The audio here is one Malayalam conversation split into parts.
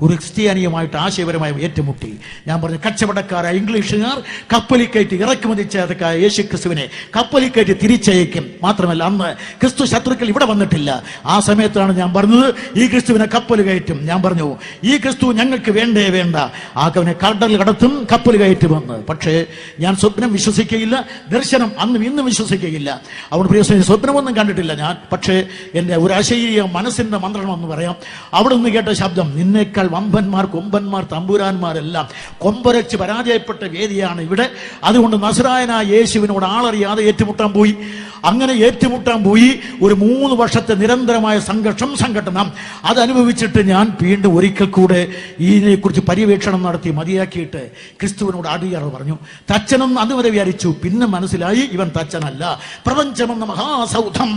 ഒരു ക്രിസ്ത്യാനിയുമായിട്ട് ആശയപരമായി ഏറ്റുമുട്ടി. ഞാൻ പറഞ്ഞു, കച്ചവടക്കാരായ ഇംഗ്ലീഷുകാർ കപ്പലിൽ കയറ്റി ഇറക്കുമതി ചെയ്ത യേശു ക്രിസ്തുവിനെ കപ്പലിൽ കയറ്റി തിരിച്ചയക്കും. മാത്രമല്ല, അന്ന് ക്രിസ്തു ശത്രുക്കൾ ഇവിടെ വന്നിട്ടില്ല. ആ സമയത്താണ് ഞാൻ പറഞ്ഞത്, ഈ ക്രിസ്തുവിനെ കപ്പൽ കയറ്റും. ഞാൻ പറഞ്ഞു, ഈ ക്രിസ്തു ഞങ്ങൾക്ക് വേണ്ടേ വേണ്ട, ആകവനെ കടൽ കടത്തും, കപ്പൽ കയറ്റുമെന്ന്. പക്ഷേ ഞാൻ സ്വപ്നം വിശ്വസിക്കുകയില്ല, ദർശനം അന്നും ഇന്നും വിശ്വസിക്കുകയില്ല. അവിടെ പ്രിയ സ്വപ്നമൊന്നും കണ്ടിട്ടില്ല ഞാൻ. പക്ഷേ എൻ്റെ ഒരു അശരീയ മനസ്സിന്റെ മന്ത്രണം എന്ന് പറയാം. അവിടെ നിന്ന് കേട്ട ശബ്ദം, നിന്നേക്കാൾ വമ്പന്മാർ, കൊമ്പന്മാർ, തമ്പുരാന്മാരെല്ലാം കൊമ്പരച്ച് പരാജയപ്പെട്ട വേദിയാണ് ഇവിടെ. അതുകൊണ്ട് നസറായനായ യേശുവിനോട് ആളറിയാതെ ഏറ്റുമുട്ടാൻ പോയി. അങ്ങനെ ഏറ്റുമുട്ടാൻ പോയി. ഒരു 3 വർഷത്തെ നിരന്തരമായ സംഘടനം അതനുഭവിച്ചിട്ട് ഞാൻ വീണ്ടും ഒരിക്കൽ കൂടെ ഇതിനെക്കുറിച്ച് പര്യവേക്ഷണം നടത്തി മതിയാക്കിയിട്ട് ക്രിസ്തുവിനോട് അടിയറ പറഞ്ഞു. തച്ചനെന്ന് അതുവരെ വിചാരിച്ചു. പിന്നെ മനസ്സിലായി, ഇവൻ തച്ചനല്ല, പ്രപഞ്ചമെന്ന മഹാസൗധം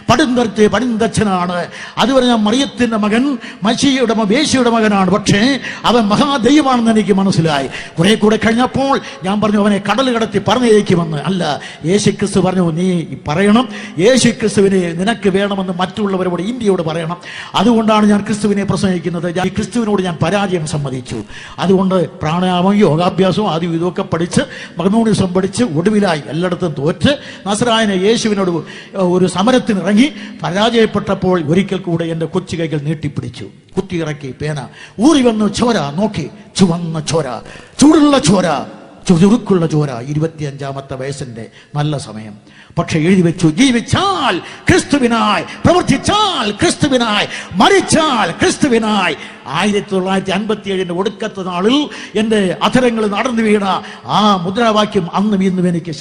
പടിന്തച്ഛനാണ്. അതുവരെ ഞാൻ മറിയത്തിന്റെ മകൻ, മശിയുടെ വേശിയുടെ മകനാണ്. പക്ഷേ അവൻ മഹാദൈവമാണെന്ന് എനിക്ക് മനസ്സിലായി. കുറെ കൂടെ കഴിഞ്ഞപ്പോൾ ഞാൻ പറഞ്ഞു, അവനെ കടൽ കടത്തി പറഞ്ഞേക്കുമെന്ന്. അല്ല, യേശുക്രിസ്തു പറഞ്ഞു, നീ പറയണം, യേശുക്രിസ്തുവിനെ നിനക്ക് വേണമെന്ന് മറ്റുള്ളവരോട്, ഇന്ത്യയോട് പറയണം. അതുകൊണ്ടാണ് ഞാൻ ക്രിസ്തുവിനെ പ്രസംഗിക്കുന്നത്. ഈ ക്രിസ്തുവിനോട് ഞാൻ പരാജയം സമ്മതിച്ചു. അതുകൊണ്ട് പ്രാണായാമം, യോഗാഭ്യാസവും ആദ്യം ഇതൊക്കെ പഠിച്ച്, മഗ്നോണിസം പഠിച്ച്, ഒടുവിലായി എല്ലായിടത്തും തോറ്റ് നസറായനെ യേശുവിനോട് ഒരു സമരത്തിനിറങ്ങി പരാജയപ്പെട്ടപ്പോൾ ഒരിക്കൽ കൂടെ എൻ്റെ കൊച്ചു കൈകൾ നീട്ടിപ്പിടിച്ചു, കുത്തിയിറക്കി പേന ഊറി വന്നു. ചോര നോക്കി, ചുവന്ന ചോര, ചൂടുള്ള ചോര, ചുരുക്കുള്ള ചോര. 25-ാമത്തെ വയസ്സിന്റെ നല്ല സമയം. പക്ഷെ എഴുതി വെച്ചു, ജീവിച്ചാൽ ക്രിസ്തുവിനായി, പ്രവർത്തിച്ചാൽ ക്രിസ്തുവിനായി, മരിച്ചാൽ ക്രിസ്തുവിനായി. 1957 ഒടുക്കത്തെ നാളിൽ എൻ്റെ അധരങ്ങൾ നടന്നു വീണ ആ മുദ്രാവാക്യം അന്നും ഇന്നും എനിക്ക്